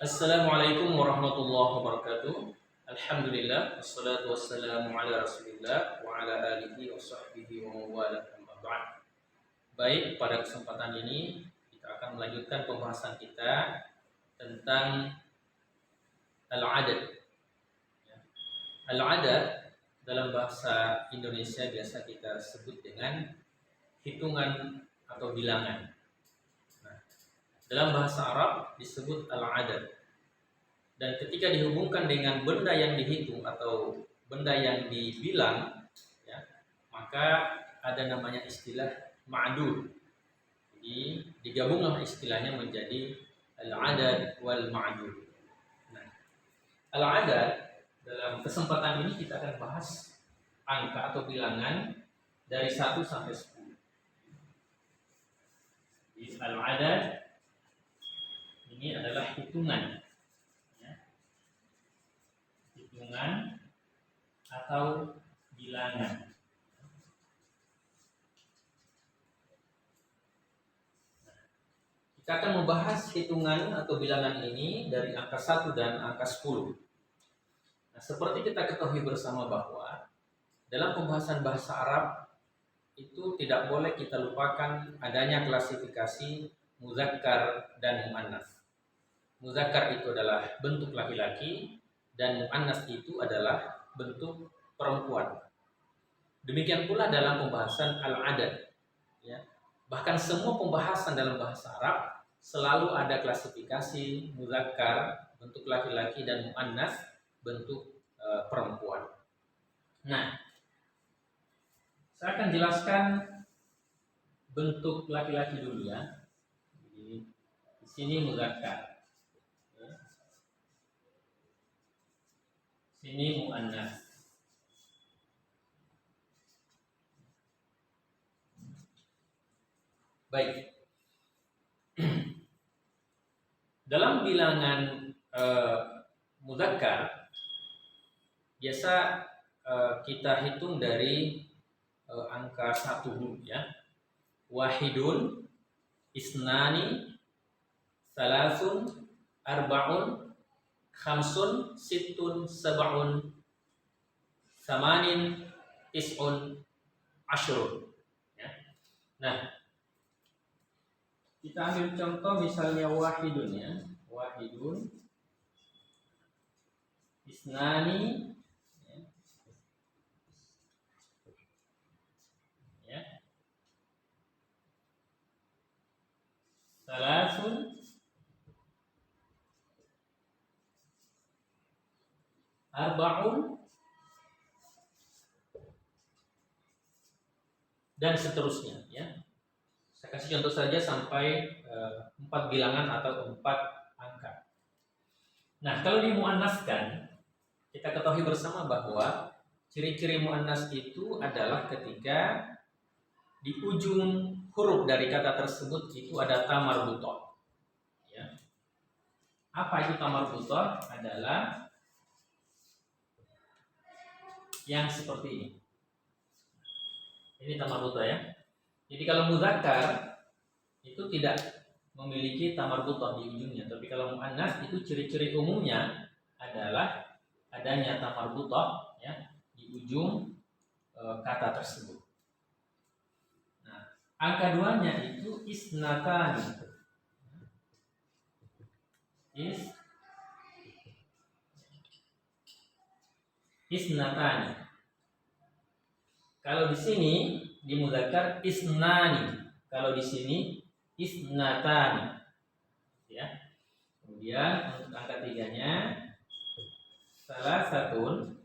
Assalamualaikum warahmatullahi wabarakatuh. Alhamdulillah wassalatu wassalamu ala Rasulillah wa ala alihi wa sahbihi wa mawala amma ba'd. Baik, pada kesempatan ini kita akan melanjutkan pembahasan kita tentang al-adad. Al-adad dalam bahasa Indonesia biasa kita sebut dengan hitungan atau bilangan. Nah, dalam bahasa Arab disebut al-adad. Dan ketika dihubungkan dengan benda yang dihitung atau benda yang dibilang, ya, maka ada namanya istilah ma'dud. Jadi digabunglah istilahnya menjadi al-adad wal ma'dud. Nah, al-adad dalam kesempatan ini kita akan bahas angka atau bilangan dari 1 sampai 10. Jadi al-adad ini adalah hitungan atau bilangan. Kita akan membahas hitungan atau bilangan ini dari angka 1 dan angka 10. Nah, seperti kita ketahui bersama bahwa dalam pembahasan bahasa Arab itu tidak boleh kita lupakan adanya klasifikasi muzakkar dan muannas. Muzakkar itu adalah bentuk laki-laki dan muannas itu adalah bentuk perempuan. Demikian pula dalam pembahasan al-adad, ya. Bahkan semua pembahasan dalam bahasa Arab selalu ada klasifikasi muzakkar bentuk laki-laki dan muannas bentuk perempuan. Nah, saya akan jelaskan bentuk laki-laki dulu ya. Jadi, di sini muzakkar. Sini muannas. Baik. Dalam bilangan muzakkar biasa kita hitung dari angka 1 dulu ya. Wahidun, isnani, salasun, arba'un, khamsun, sittun, sab'un, samanin, tis'un, ashrun. Ya. Nah, kita ambil contoh misalnya wahidun ya. Wahidun, isnani, ya. Salasun, arba'un, dan seterusnya ya. Saya kasih contoh saja sampai 4 bilangan atau 4 angka. Nah, kalau dimuannaskan, kita ketahui bersama bahwa ciri-ciri muannas itu adalah ketika di ujung huruf dari kata tersebut itu ada ta marbutah. Ya. Apa itu ta marbutah? Adalah yang seperti ini. Ini ta marbutah ya. Jadi kalau muzakkar itu tidak memiliki ta marbutah di ujungnya, tapi kalau muannas itu ciri-ciri umumnya adalah adanya ta marbutah ya di ujung kata tersebut. Nah, angka 2-nya itu isnatani. Isnatani. Kalau di sini di muzakkar isnani. Kalau di sini isnatani. Ya. Kemudian untuk angka 3-nya salasatun,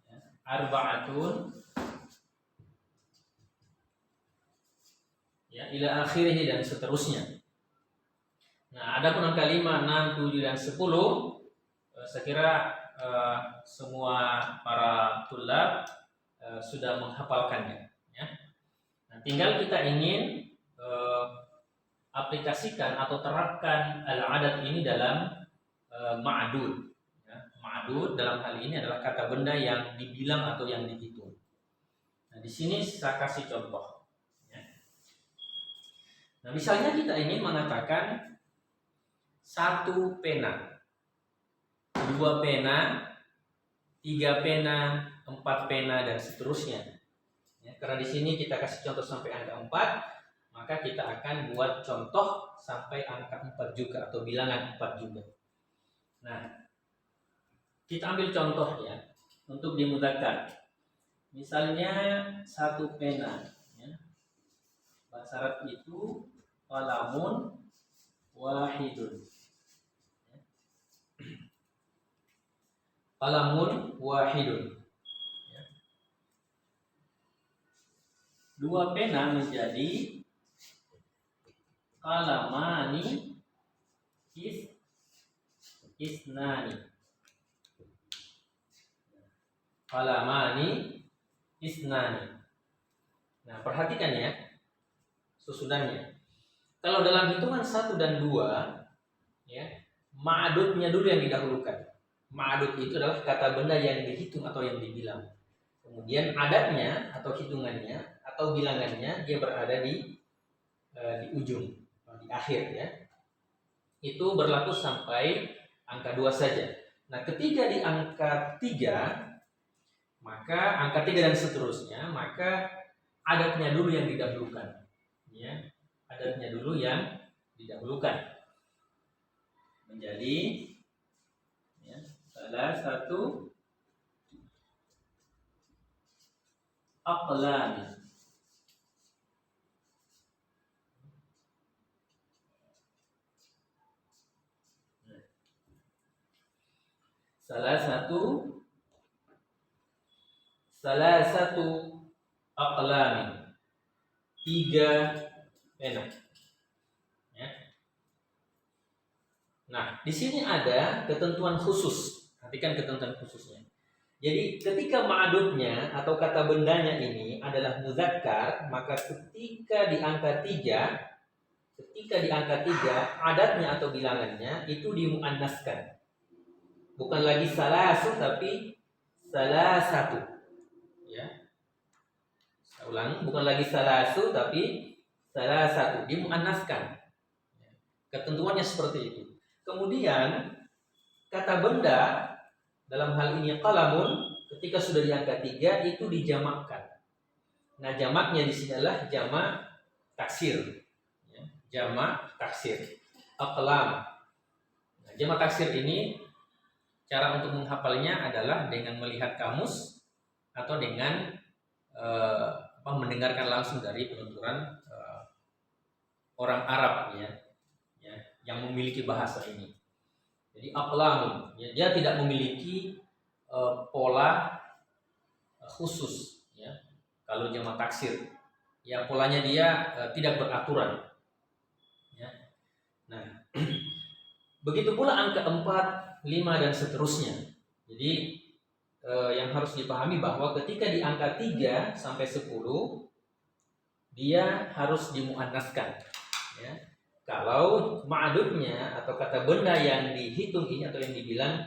ya, arba'atun, ya, ila akhirih dan seterusnya. Nah, adapun angka 5, 6, 7 dan 10 saya kira semua para tulab sudah menghafalkannya ya. Nah, tinggal kita ingin aplikasikan atau terapkan al-adad ini dalam ma'dud ya. Ma'dud dalam hal ini adalah kata benda yang dibilang atau yang dihitung. Nah, di sini saya kasih contoh ya. Nah, misalnya kita ingin mengatakan 1 pena, 2 pena, 3 pena, 4 pena, dan seterusnya. Ya, karena di sini kita kasih contoh sampai angka 4, maka kita akan buat contoh sampai angka 4 juga atau bilangan 4 juga. Nah, kita ambil contoh ya untuk dimudahkan. Misalnya 1 pena, ya. Bahasa Arab itu qalamun wahidun. Qalamun wahidun. 2 pena menjadi qalamani isnani. Qalamani isnani. Nah, perhatikan ya susunannya. Kalau dalam hitungan 1 dan 2, ya, ma'adudnya dulu yang didahulukan. Ma'adud itu adalah kata benda yang dihitung atau yang dibilang. Kemudian adatnya atau hitungannya atau bilangannya dia berada di ujung, di akhir ya. Itu berlaku sampai angka 2 saja. Nah, ketika di angka 3, maka angka 3 dan seterusnya, maka adatnya dulu yang didahulukan. Ya, adatnya dulu yang didahulukan. Menjadi ya, salah satu aqlami. Salah satu aqlami. 3 pena. Ya. Nah, di sini ada ketentuan khusus. Perhatikan ketentuan khususnya. Jadi ketika ma'adudnya atau kata bendanya ini adalah muzakkar, maka ketika di angka 3, adatnya atau bilangannya itu dimuannaskan. Bukan lagi salasu tapi salah satu. Ya. Saya ulang, bukan lagi salasu tapi salah satu, dimuannaskan. Ketentuannya seperti itu. Kemudian kata benda dalam hal ini qalamun ketika sudah di angka 3 itu dijamakkan. Nah, jamaknya di sini adalah jamak taksir. Ya, jamak taksir. Aqlam. Nah, jamak taksir ini cara untuk menghafalnya adalah dengan melihat kamus atau dengan mendengarkan langsung dari penuturan orang Arab ya, yang memiliki bahasa ini. Jadi aqlamun, ya, dia tidak memiliki pola khusus ya. Kalau jamak taksir, ya polanya dia tidak beraturan. Ya. Nah, begitu pula angka 4, 5 dan seterusnya. Jadi yang harus dipahami bahwa ketika di angka 3 sampai 10 dia harus dimuannaskan. Ya. Kalau ma'adudnya atau kata benda yang dihitung ini atau yang dibilang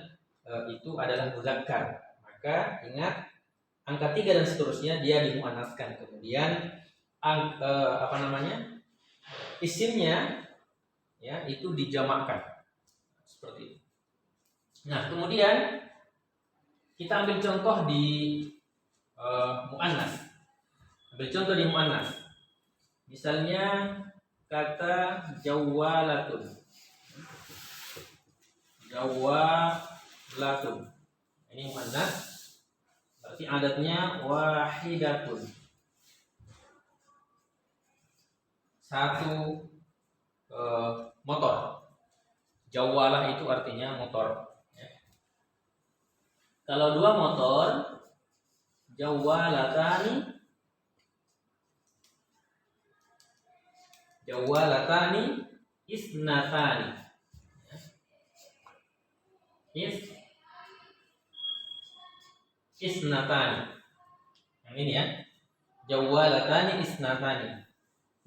itu adalah muzakkar, maka ingat angka 3 dan seterusnya dia dimuannaskan. Kemudian isimnya ya itu dijamakkan seperti itu. Nah, kemudian kita ambil contoh di muannas. Ambil contoh di muannas. Misalnya kata jawalatun. Jawalatun. Ini muannas. Berarti adatnya wahidatun. 1 motor. Jawalah itu artinya motor. Ya. Kalau 2 motor, jawalatani. Jawalatani isnatani. Isnatani. Yang ini ya. Jawalatani isnatani.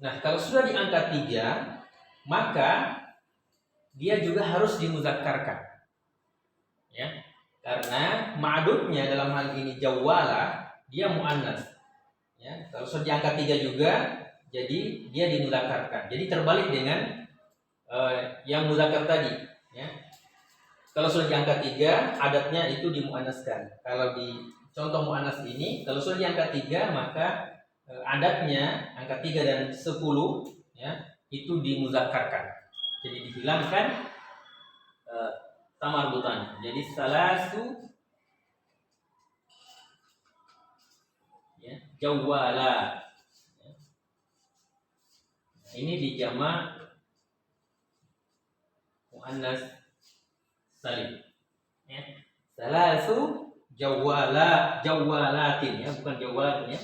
Nah, kalau sudah di angka 3, maka dia juga harus dimuzakkarkan. Ya. Karena ma'adudnya dalam hal ini jawala, dia muannas. Ya, kalau sudah di angka 3 juga, jadi dia dimuzakkarkan. Jadi terbalik dengan yang muzakkar tadi, ya. Kalau sudah di angka 3, adatnya itu dimuannaskan. Kalau di contoh muannas ini, kalau sudah di angka 3, maka adatnya angka 3 dan 10, ya, itu dimuzakkarkan. Jadi dihilangkan tamarbutan. Jadi salasu, ya, jawala. Ya. Ini dijamak muannas salim, ya. Salasu jawalatin, ya, bukan jawalatin, ya.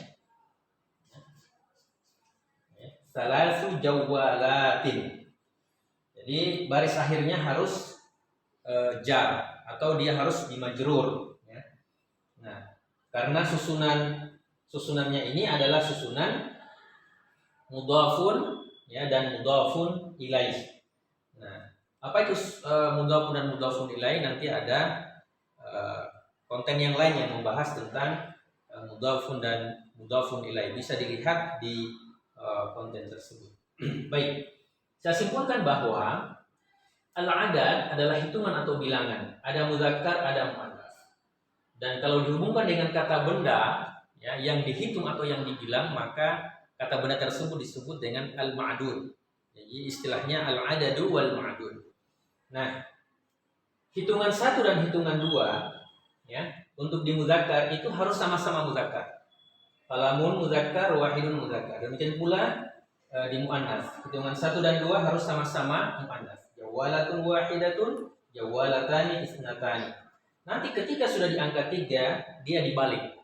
Salasu jawalatin. Jadi baris akhirnya harus jar atau dia harus dimajrur, ya. Nah, karena susunannya ini adalah susunan mudhafun, ya, dan mudhafun ilaih. Nah, apa itu mudhafun dan mudhafun ilaih? Nanti ada konten yang lain yang membahas tentang mudhafun dan mudhafun ilaih. Bisa dilihat di konten tersebut. Baik, saya simpulkan bahwa al-adad adalah hitungan atau bilangan. Ada muzakkar, ada muannas. Dan kalau dihubungkan dengan kata benda, ya, yang dihitung atau yang dibilang, maka kata benda tersebut disebut dengan al-ma'dud. Jadi istilahnya al-adadu wal ma'dud. Nah, hitungan 1 dan hitungan 2, ya, untuk di muzakkar itu harus sama-sama muzakkar. Falamun muzakkar, wahidun muzakkar. Demikian pula di muannas, hitungan 1 dan 2 harus sama-sama muannas. Jawalatun wahidatun, jawalatani isnatani. Nanti ketika sudah di angka 3, dia dibalik.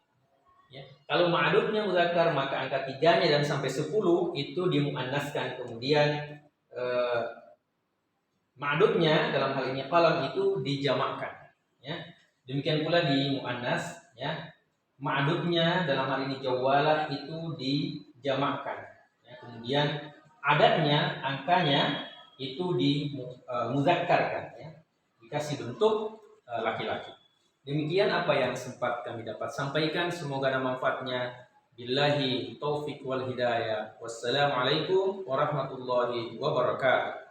Ya. Kalau ma'adudnya muzakkar, maka angka 3-nya dan sampai 10 itu dimuannaskan. Kemudian ma'adudnya dalam hal ini qalam itu dijamakkan. Ya. Demikian pula di muannas, ya. Ma'adudnya dalam hal ini jawalah itu dijamakkan, ya. Kemudian adatnya, angkanya itu dimuzakkarkan, ya, dikasih bentuk laki-laki. Demikian apa yang sempat kami dapat sampaikan. Semoga ada manfaatnya. Billahi taufiq wal hidayah. Wassalamualaikum warahmatullahi wabarakatuh.